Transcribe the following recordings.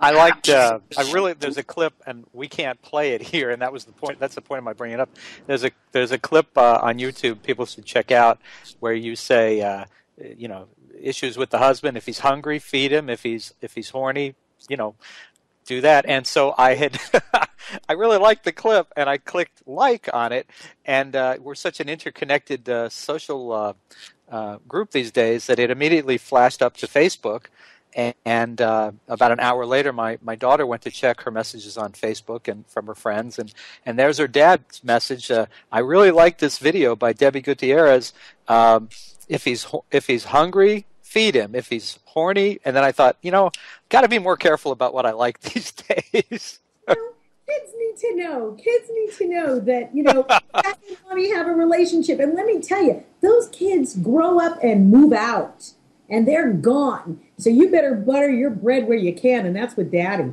I liked. There's a clip, and we can't play it here, and that was the point. That's the point of my bringing it up. There's a clip on YouTube people should check out where you say, issues with the husband. If he's hungry, feed him. If he's horny, do that. And so I had, I really liked the clip, and I clicked like on it. And we're such an interconnected social group these days that it immediately flashed up to Facebook. And about an hour later, my daughter went to check her messages on Facebook and from her friends, and there's her dad's message. I really like this video by Debi Gutierrez. If he's hungry, feed him. If he's horny, and then I thought, got to be more careful about what I like these days. Kids need to know. Kids need to know that, dad and mommy have a relationship. And let me tell you, those kids grow up and move out, and they're gone. So you better butter your bread where you can, and that's with Daddy.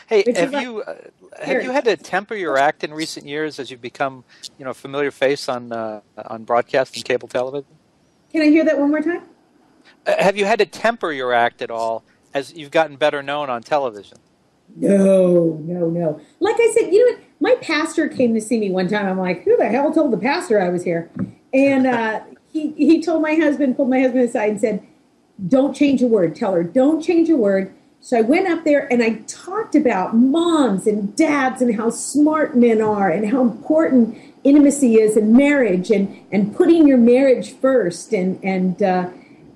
Hey, have you had to temper your act in recent years as you've become, a familiar face on broadcast and cable television? Can I hear that one more time? Have you had to temper your act at all as you've gotten better known on television? No. Like I said, my pastor came to see me one time. I'm like, who the hell told the pastor I was here? And he told my husband, pulled my husband aside and said, don't change a word. Tell her, don't change a word. So I went up there and I talked about moms and dads and how smart men are and how important intimacy is in marriage and putting your marriage first. And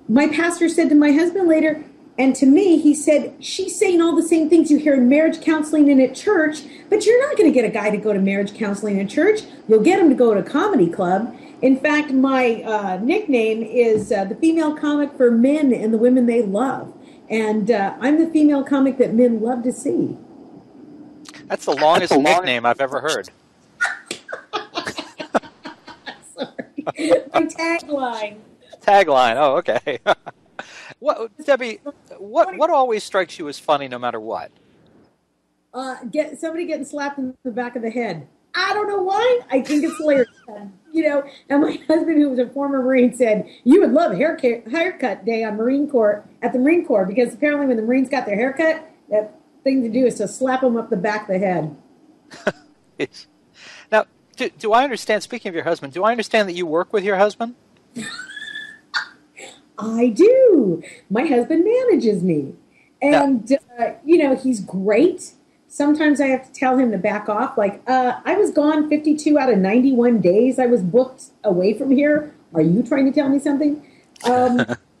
my pastor said to my husband later, and to me, he said, she's saying all the same things you hear in marriage counseling and at church, but you're not going to get a guy to go to marriage counseling at church. You'll get him to go to a comedy club. In fact, my nickname is the female comic for men and the women they love. And I'm the female comic that men love to see. That's the longest nickname I've ever heard. Sorry. My tagline. Tagline. Oh, okay. Debbie, what always strikes you as funny no matter what? Somebody getting slapped in the back of the head. I don't know why. I think it's hilarious. And my husband, who was a former Marine, said, you would love haircut day on at the Marine Corps, because apparently when the Marines got their haircut, that thing to do is to slap them up the back of the head. Now, do I understand, speaking of your husband, do I understand that you work with your husband? I do. My husband manages me. And, he's great. Sometimes I have to tell him to back off. Like, I was gone 52 out of 91 days. I was booked away from here. Are you trying to tell me something?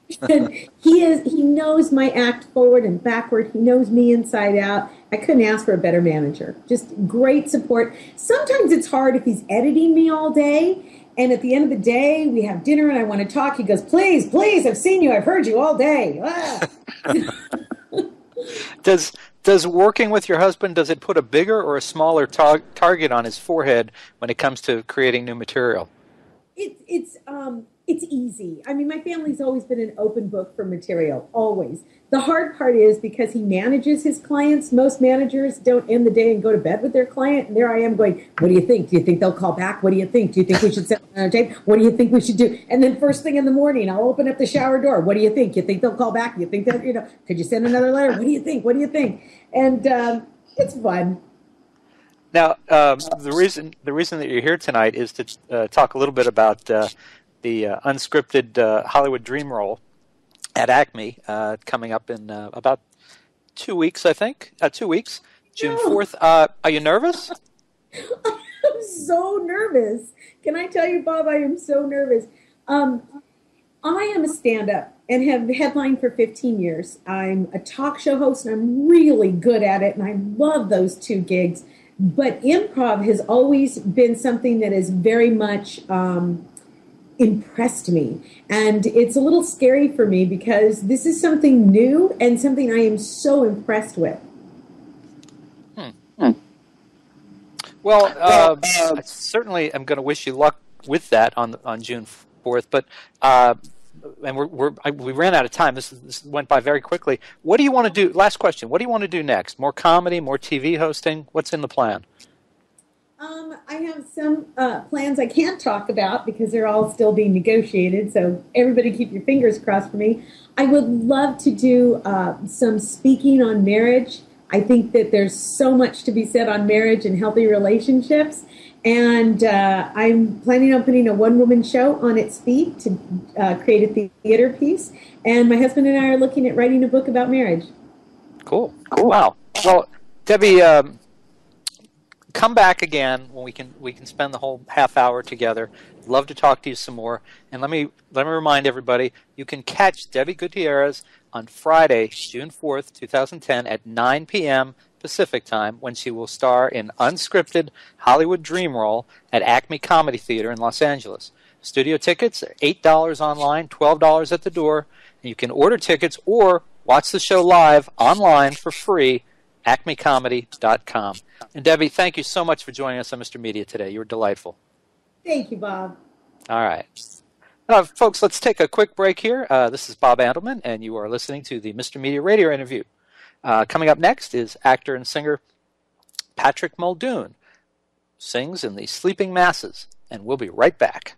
He knows my act forward and backward. He knows me inside out. I couldn't ask for a better manager. Just great support. Sometimes it's hard if he's editing me all day. And at the end of the day, we have dinner and I want to talk. He goes, please, I've seen you. I've heard you all day. Ah. Does working with your husband, does it put a bigger or a smaller target on his forehead when it comes to creating new material? It's easy. I mean, my family's always been an open book for material, always. The hard part is because he manages his clients. Most managers don't end the day and go to bed with their client. And there I am going, what do you think? Do you think they'll call back? What do you think? Do you think we should set on a tape? What do you think we should do? And then first thing in the morning, I'll open up the shower door. What do you think? You think they'll call back? You think that, could you send another letter? What do you think? What do you think? And it's fun. Now, the reason that you're here tonight is to talk a little bit about the unscripted Hollywood dream role at Acme coming up in about 2 weeks, I think. 2 weeks, June 4th. Are you nervous? I'm so nervous. Can I tell you, Bob, I am so nervous. I am a stand-up and have headlined for 15 years. I'm a talk show host, and I'm really good at it, and I love those two gigs. But improv has always been something that has very much impressed me. And it's a little scary for me because this is something new and something I am so impressed with. Well, I certainly am going to wish you luck with that on June 4th. But and we ran out of time. This went by very quickly. What do you want to do? Last question. What do you want to do next? More comedy, more TV hosting? What's in the plan? I have some plans I can't talk about because they're all still being negotiated. So everybody keep your fingers crossed for me. I would love to do some speaking on marriage. I think that there's so much to be said on marriage and healthy relationships. And I'm planning on putting a one-woman show on its feet to create a theater piece. And my husband and I are looking at writing a book about marriage. Cool. Wow. Well, Debbie, come back again when we can spend the whole half hour together. Love to talk to you some more. And let me remind everybody, you can catch Debi Gutierrez on Friday, June 4th, 2010 at 9 p.m. Pacific Time when she will star in Unscripted Hollywood Dream Role at Acme Comedy Theater in Los Angeles. Studio tickets are $8 online, $12 at the door. And you can order tickets or watch the show live online for free, acmecomedy.com. And Debbie, thank you so much for joining us on Mr. Media today. You were delightful. Thank you, Bob. All right. Folks, let's take a quick break here. This is Bob Andelman, and you are listening to the Mr. Media radio interview. Coming up next is actor and singer Patrick Muldoon, sings in the Sleeping Masses, and we'll be right back.